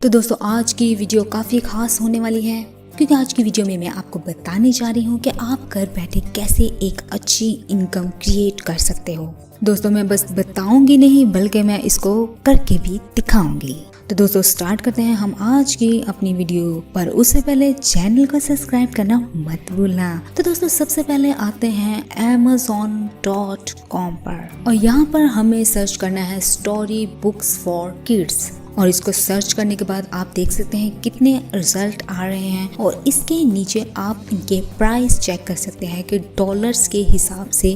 तो दोस्तों आज की वीडियो काफ़ी खास होने वाली है क्योंकि आज की वीडियो में मैं आपको बताने जा रही हूँ कि आप घर बैठे कैसे एक अच्छी इनकम क्रिएट कर सकते हो। दोस्तों मैं बस बताऊंगी नहीं बल्कि मैं इसको करके भी दिखाऊंगी। तो दोस्तों स्टार्ट करते हैं हम आज की अपनी वीडियो, पर उससे पहले चैनल को सब्सक्राइब करना मत भूलना। तो दोस्तों सबसे पहले आते हैं amazon.com पर और यहाँ पर हमें सर्च करना है स्टोरी बुक्स फॉर किड्स और इसको सर्च करने के बाद आप देख सकते हैं कितने रिजल्ट आ रहे हैं और इसके नीचे आप इनके प्राइस चेक कर सकते हैं कि डॉलर्स के हिसाब से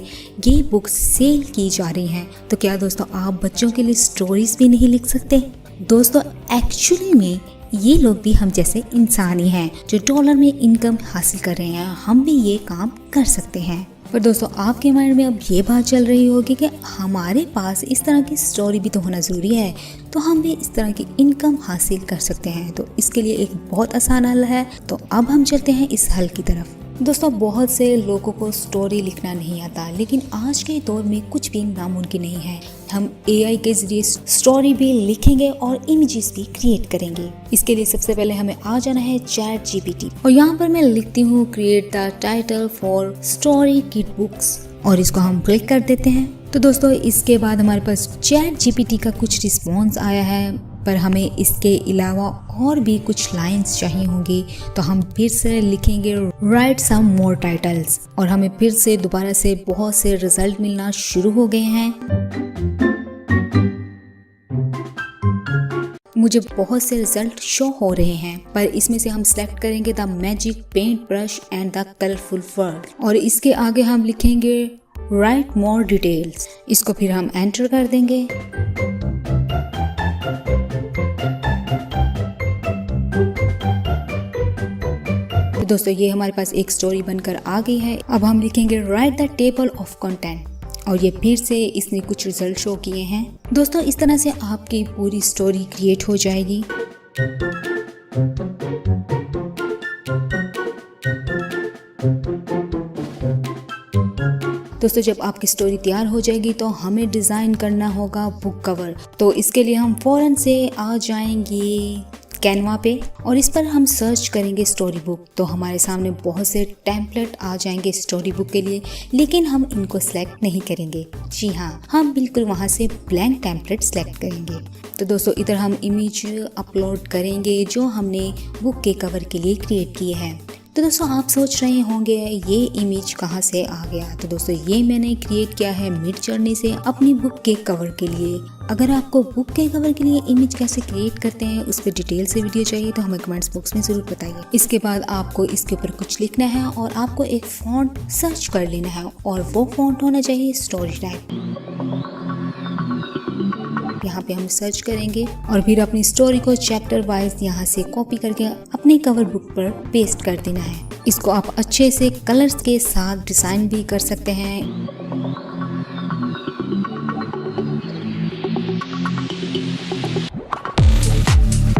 ये बुक्स सेल की जा रही हैं। तो क्या दोस्तों आप बच्चों के लिए स्टोरीज भी नहीं लिख सकते? दोस्तों एक्चुअली में ये लोग भी हम जैसे इंसान ही हैं जो डॉलर में इनकम हासिल कर रहे हैं, हम भी ये काम कर सकते हैं। पर दोस्तों आपके माइंड में अब ये बात चल रही होगी कि हमारे पास इस तरह की स्टोरी भी तो होना ज़रूरी है, तो हम भी इस तरह की इनकम हासिल कर सकते हैं। तो इसके लिए एक बहुत आसान हल है, तो अब हम चलते हैं इस हल की तरफ। दोस्तों बहुत से लोगों को स्टोरी लिखना नहीं आता, लेकिन आज के दौर में कुछ भी नामुमकिन नहीं है। हम AI के जरिए स्टोरी भी लिखेंगे और इमेजेस भी क्रिएट करेंगे। इसके लिए सबसे पहले हमें आ जाना है ChatGPT और यहाँ पर मैं लिखती हूँ create the title for story kid books और इसको हम क्लिक कर देते हैं। तो दोस्तों इसके बाद हमारे पास ChatGPT का कुछ रिस्पॉन्स आया है, पर हमें इसके अलावा और भी कुछ लाइंस चाहिए होंगी। तो हम फिर से लिखेंगे राइट सम मोर टाइटल्स और हमें फिर से दोबारा से बहुत से रिजल्ट मिलना शुरू हो गए हैं। मुझे बहुत से रिजल्ट शो हो रहे हैं, पर इसमें से हम सिलेक्ट करेंगे the magic paint brush and the colourful word और इसके आगे हम लिखेंगे राइट मोर डिटेल्स। इसको फिर हम एंटर कर देंगे। दोस्तों ये हमारे पास एक स्टोरी बनकर आ गई है। अब हम लिखेंगे right the table of content और ये फिर से इसने कुछ रिजल्ट शो किए हैं। दोस्तों इस तरह से आपकी पूरी स्टोरी क्रिएट हो जाएगी। दोस्तों जब आपकी स्टोरी तैयार हो जाएगी तो हमें डिज़ाइन करना होगा बुक कवर। तो इसके लिए हम फौरन से आ जाएंगे कैनवा पे और इस पर हम सर्च करेंगे स्टोरी बुक। तो हमारे सामने बहुत से टेम्पलेट आ जाएंगे स्टोरी बुक के लिए, लेकिन हम इनको सिलेक्ट नहीं करेंगे। जी हाँ, हम बिल्कुल वहाँ से ब्लैंक टेम्पलेट सिलेक्ट करेंगे। तो दोस्तों इधर हम इमेज अपलोड करेंगे जो हमने बुक के कवर के लिए क्रिएट किए हैं। तो दोस्तों आप सोच रहे होंगे ये इमेज कहाँ से आ गया। तो दोस्तों ये मैंने क्रिएट किया है मिडजर्नी से अपनी बुक के कवर के लिए। अगर आपको बुक के कवर के लिए इमेज कैसे क्रिएट करते हैं उस पर डिटेल से वीडियो चाहिए तो हमें कमेंट्स बॉक्स में ज़रूर बताइए। इसके बाद आपको इसके ऊपर कुछ लिखना है और आपको एक फॉन्ट सर्च कर लेना है और वो फॉन्ट होना चाहिए स्टोरी टाइप। यहाँ पे हम सर्च करेंगे और फिर अपनी स्टोरी को चैप्टर वाइज यहाँ से कॉपी करके अपने कवर बुक पर पेस्ट कर देना है। इसको आप अच्छे से कलर्स के साथ डिज़ाइन भी कर सकते हैं।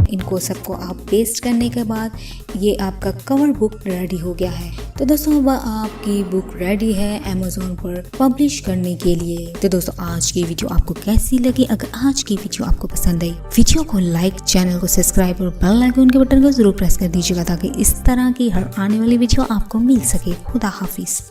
इनको सबको आप पेस्ट करने के बाद ये आपका कवर बुक रेडी हो गया है। तो दोस्तों अब आपकी बुक रेडी है Amazon पर पब्लिश करने के लिए। तो दोस्तों आज की वीडियो आपको कैसी लगी? अगर आज की वीडियो आपको पसंद आई, वीडियो को लाइक, चैनल को सब्सक्राइब और बेल आइकन के बटन को जरूर प्रेस कर दीजिएगा ताकि इस तरह की हर आने वाली वीडियो आपको मिल सके। खुदा हाफिज।